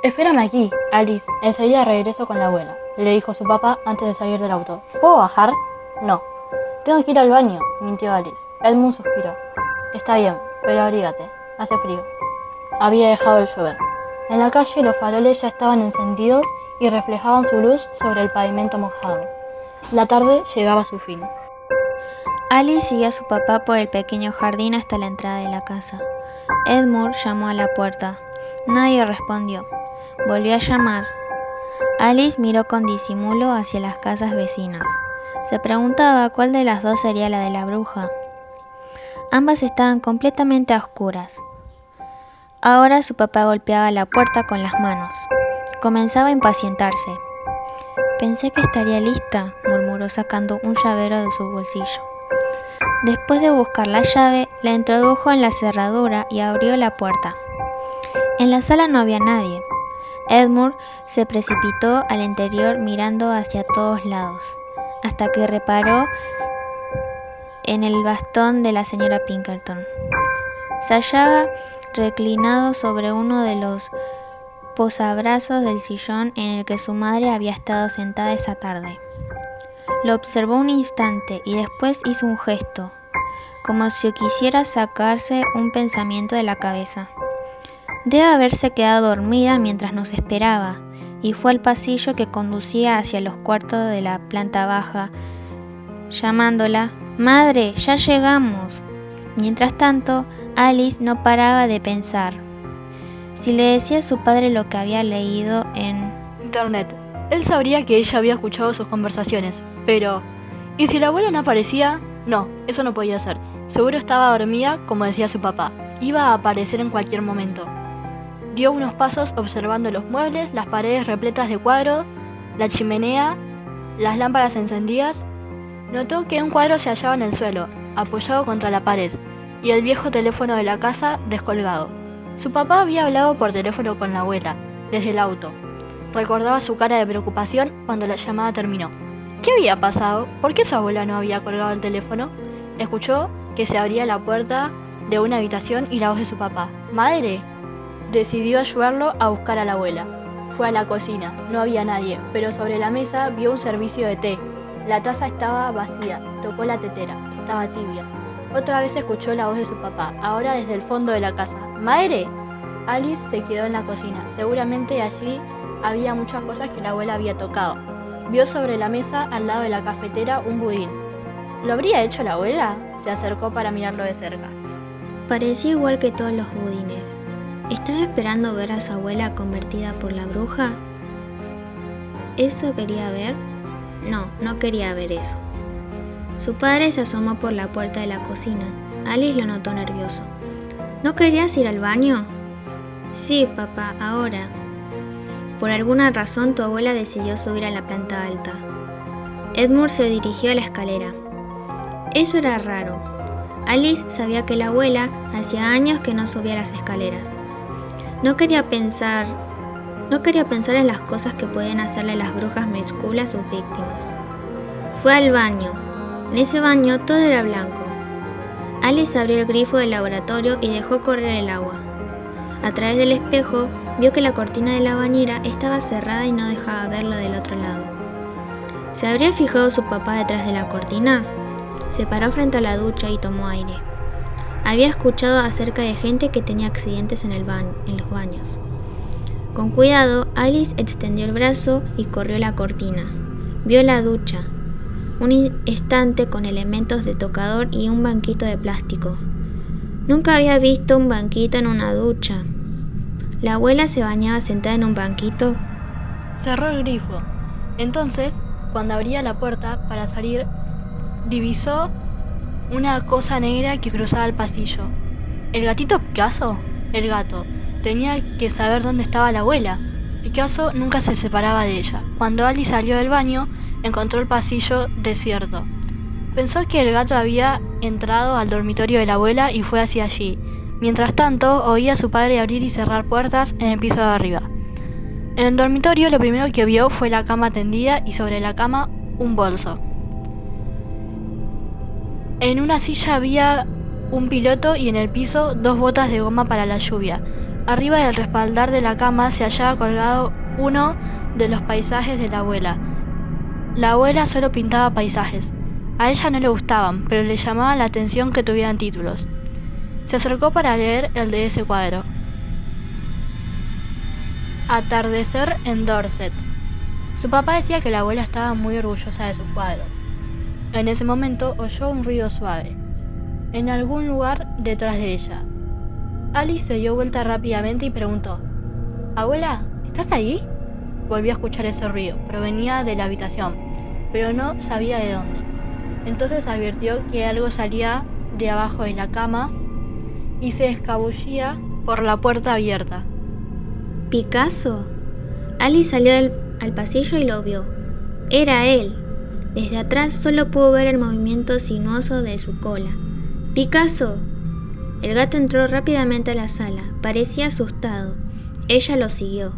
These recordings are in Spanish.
Espérame aquí, Alice. Enseguida regreso con la abuela, le dijo su papá antes de salir del auto. ¿Puedo bajar? No. Tengo que ir al baño, mintió Alice. Edmund suspiró. Está bien, pero abrígate. Hace frío. Había dejado de llover. En la calle los faroles ya estaban encendidos y reflejaban su luz sobre el pavimento mojado. La tarde llegaba a su fin. Alice siguió a su papá por el pequeño jardín hasta la entrada de la casa. Edmund llamó a la puerta. Nadie respondió. Volvió a llamar. Alice miró con disimulo hacia las casas vecinas. Se preguntaba cuál de las dos sería la de la bruja. Ambas estaban completamente a oscuras. Ahora su papá golpeaba la puerta con las manos. Comenzaba a impacientarse. Pensé que estaría lista, murmuró sacando un llavero de su bolsillo. Después de buscar la llave, la introdujo en la cerradura y abrió la puerta. En la sala no había nadie. Edmund se precipitó al interior mirando hacia todos lados, hasta que reparó en el bastón de la señora Pinkerton. Se hallaba reclinado sobre uno de los posabrazos del sillón en el que su madre había estado sentada esa tarde. Lo observó un instante y después hizo un gesto, como si quisiera sacarse un pensamiento de la cabeza. Debe haberse quedado dormida mientras nos esperaba, y fue al pasillo que conducía hacia los cuartos de la planta baja, llamándola: «¡Madre, ya llegamos!». Mientras tanto, Alice no paraba de pensar. Si le decía a su padre lo que había leído en Internet, él sabría que ella había escuchado sus conversaciones, pero... ¿y si la abuela no aparecía? No, eso no podía ser. Seguro estaba dormida, como decía su papá. Iba a aparecer en cualquier momento. Dio unos pasos observando los muebles, las paredes repletas de cuadros, la chimenea, las lámparas encendidas. Notó que un cuadro se hallaba en el suelo, apoyado contra la pared, y el viejo teléfono de la casa descolgado. Su papá había hablado por teléfono con la abuela, desde el auto. Recordaba su cara de preocupación cuando la llamada terminó. ¿Qué había pasado? ¿Por qué su abuela no había colgado el teléfono? Escuchó que se abría la puerta de una habitación y la voz de su papá. «¿Madre?». Decidió ayudarlo a buscar a la abuela. Fue a la cocina, no había nadie, pero sobre la mesa vio un servicio de té. La taza estaba vacía, tocó la tetera, estaba tibia. Otra vez escuchó la voz de su papá, ahora desde el fondo de la casa. «¿Madre?». Alice se quedó en la cocina, seguramente allí había muchas cosas que la abuela había tocado. Vio sobre la mesa, al lado de la cafetera, un budín. ¿Lo habría hecho la abuela? Se acercó para mirarlo de cerca. Parecía igual que todos los budines. ¿Estaba esperando ver a su abuela convertida por la bruja? ¿Eso quería ver? No, no quería ver eso. Su padre se asomó por la puerta de la cocina. Alice lo notó nervioso. ¿No querías ir al baño? Sí, papá, ahora. Por alguna razón tu abuela decidió subir a la planta alta. Edmund se dirigió a la escalera. Eso era raro. Alice sabía que la abuela hacía años que no subía las escaleras. No quería pensar en las cosas que pueden hacerle las brujas Mezcula a sus víctimas. Fue al baño. En ese baño todo era blanco. Alice abrió el grifo del laboratorio y dejó correr el agua. A través del espejo vio que la cortina de la bañera estaba cerrada y no dejaba verlo del otro lado. ¿Se habría fijado su papá detrás de la cortina? Se paró frente a la ducha y tomó aire. Había escuchado acerca de gente que tenía accidentes en los baños. Con cuidado, Alice extendió el brazo y corrió la cortina. Vio la ducha, un estante con elementos de tocador y un banquito de plástico. Nunca había visto un banquito en una ducha. ¿La abuela se bañaba sentada en un banquito? Cerró el grifo. Entonces, cuando abría la puerta para salir, divisó una cosa negra que cruzaba el pasillo. ¿El gatito Picasso? El gato. Tenía que saber dónde estaba la abuela. Picasso nunca se separaba de ella. Cuando Alice salió del baño, encontró el pasillo desierto. Pensó que el gato había entrado al dormitorio de la abuela y fue hacia allí. Mientras tanto, oía a su padre abrir y cerrar puertas en el piso de arriba. En el dormitorio, lo primero que vio fue la cama tendida y sobre la cama un bolso. En una silla había un piloto y en el piso 2 botas de goma para la lluvia. Arriba del respaldar de la cama se hallaba colgado uno de los paisajes de la abuela. La abuela solo pintaba paisajes. A ella no le gustaban, pero le llamaban la atención que tuvieran títulos. Se acercó para leer el de ese cuadro. Atardecer en Dorset. Su papá decía que la abuela estaba muy orgullosa de sus cuadros. En ese momento oyó un ruido suave, en algún lugar detrás de ella. Alice se dio vuelta rápidamente y preguntó: «Abuela, ¿estás ahí?». Volvió a escuchar ese ruido, provenía de la habitación, pero no sabía de dónde. Entonces advirtió que algo salía de abajo de la cama y se escabullía por la puerta abierta. ¿Picasso? Alice salió al pasillo y lo vio. Era él. Desde atrás solo pudo ver el movimiento sinuoso de su cola. ¡Picasso! El gato entró rápidamente a la sala. Parecía asustado. Ella lo siguió.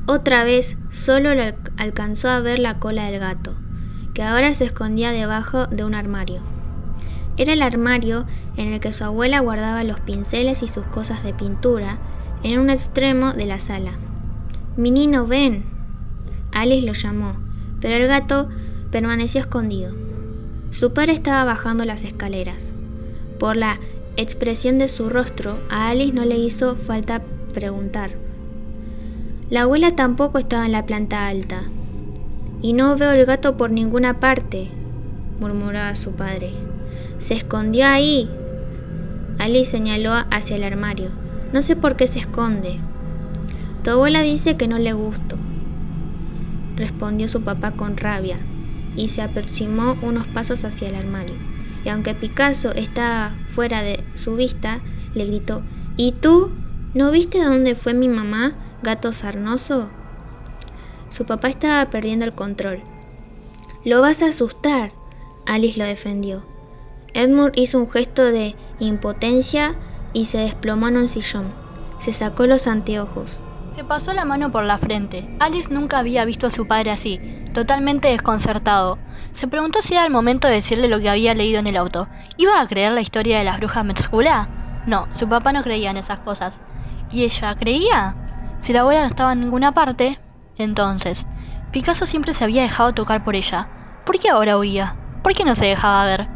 Otra vez solo alcanzó a ver la cola del gato, que ahora se escondía debajo de un armario. Era el armario en el que su abuela guardaba los pinceles y sus cosas de pintura, en un extremo de la sala. «Menino, ven». Alice lo llamó, pero el gato permaneció escondido. Su padre estaba bajando las escaleras. Por la expresión de su rostro, a Alice no le hizo falta preguntar. La abuela tampoco estaba en la planta alta. «Y no veo el gato por ninguna parte», murmuraba su padre. «Se escondió ahí». Alice señaló hacia el armario. «No sé por qué se esconde». «Tu abuela dice que no le gustó», respondió su papá con rabia, y se aproximó unos pasos hacia el armario. Y aunque Picasso estaba fuera de su vista, le gritó: «¿Y tú? ¿No viste dónde fue mi mamá, gato sarnoso?». Su papá estaba perdiendo el control. «Lo vas a asustar», Alice lo defendió. Edmund hizo un gesto de impotencia y se desplomó en un sillón. Se sacó los anteojos. Se pasó la mano por la frente. Alice nunca había visto a su padre así, totalmente desconcertado. Se preguntó si era el momento de decirle lo que había leído en el auto. ¿Iba a creer la historia de las brujas Metzhula? No, su papá no creía en esas cosas. ¿Y ella creía? Si la abuela no estaba en ninguna parte, entonces Picasso siempre se había dejado tocar por ella. ¿Por qué ahora huía? ¿Por qué no se dejaba ver?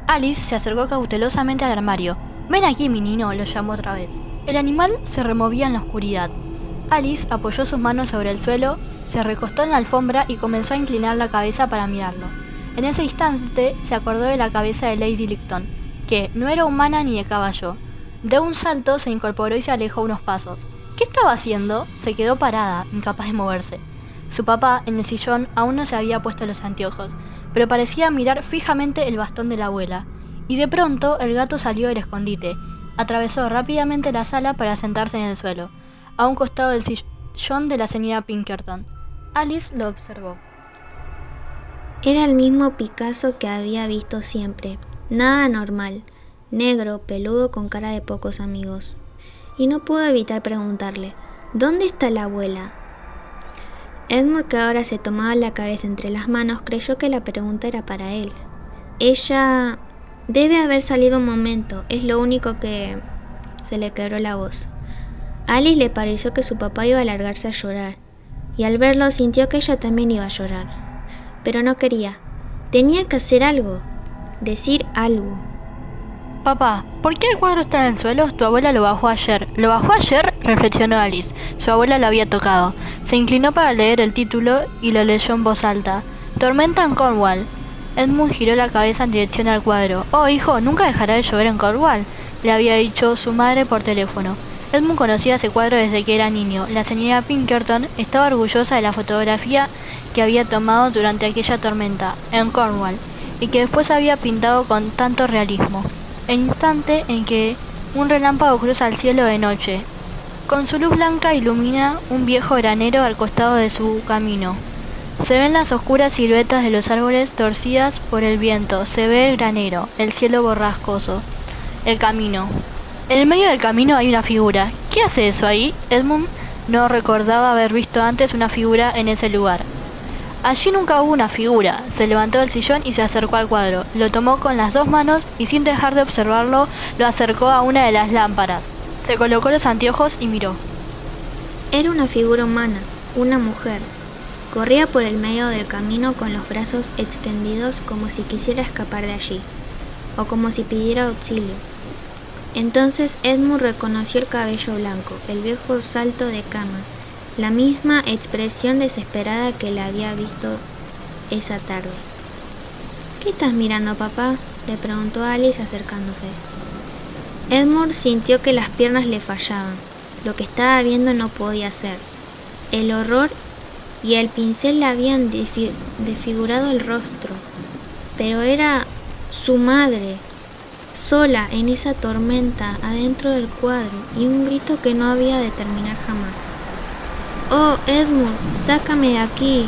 Alice se acercó cautelosamente al armario. «Ven aquí, mi niño», lo llamó otra vez. El animal se removía en la oscuridad. Alice apoyó sus manos sobre el suelo, se recostó en la alfombra y comenzó a inclinar la cabeza para mirarlo. En ese instante se acordó de la cabeza de Lady Licton, que no era humana ni de caballo. De un salto se incorporó y se alejó unos pasos. ¿Qué estaba haciendo? Se quedó parada, incapaz de moverse. Su papá, en el sillón, aún no se había puesto los anteojos, pero parecía mirar fijamente el bastón de la abuela. Y de pronto el gato salió del escondite, atravesó rápidamente la sala para sentarse en el suelo, a un costado del sillón de la señora Pinkerton. Alice lo observó. Era el mismo Picasso que había visto siempre. Nada anormal. Negro, peludo, con cara de pocos amigos. Y no pudo evitar preguntarle: «¿Dónde está la abuela?». Edmund, que ahora se tomaba la cabeza entre las manos, creyó que la pregunta era para él. «Ella debe haber salido un momento», es lo único que se le quebró la voz. A Alice le pareció que su papá iba a largarse a llorar, y al verlo sintió que ella también iba a llorar. Pero no quería. Tenía que hacer algo, decir algo. «Papá, ¿por qué el cuadro está en el suelo? Tu abuela lo bajó ayer». «¿Lo bajó ayer?», reflexionó Alice. Su abuela lo había tocado. Se inclinó para leer el título y lo leyó en voz alta. «Tormenta en Cornwall». Edmund giró la cabeza en dirección al cuadro. «Oh, hijo, nunca dejará de llover en Cornwall», le había dicho su madre por teléfono. Edmund conocía ese cuadro desde que era niño. La señora Pinkerton estaba orgullosa de la fotografía que había tomado durante aquella tormenta, en Cornwall, y que después había pintado con tanto realismo. El instante en que un relámpago cruza el cielo de noche. Con su luz blanca ilumina un viejo granero al costado de su camino. Se ven las oscuras siluetas de los árboles torcidas por el viento. Se ve el granero, el cielo borrascoso, el camino. En el medio del camino hay una figura. ¿Qué hace eso ahí? Edmund no recordaba haber visto antes una figura en ese lugar. Allí nunca hubo una figura. Se levantó del sillón y se acercó al cuadro. Lo tomó con las dos manos y sin dejar de observarlo, lo acercó a una de las lámparas. Se colocó los anteojos y miró. Era una figura humana, una mujer. Corría por el medio del camino con los brazos extendidos como si quisiera escapar de allí, o como si pidiera auxilio. Entonces Edmund reconoció el cabello blanco, el viejo salto de cama, la misma expresión desesperada que la había visto esa tarde. ¿Qué estás mirando, papá?, le preguntó Alice acercándose. Edmund sintió que las piernas le fallaban. Lo que estaba viendo no podía ser. El horror y el pincel le habían desfigurado el rostro, pero era su madre, sola en esa tormenta adentro del cuadro, y un grito que no había de terminar jamás. «Oh, Edmund, sácame de aquí»,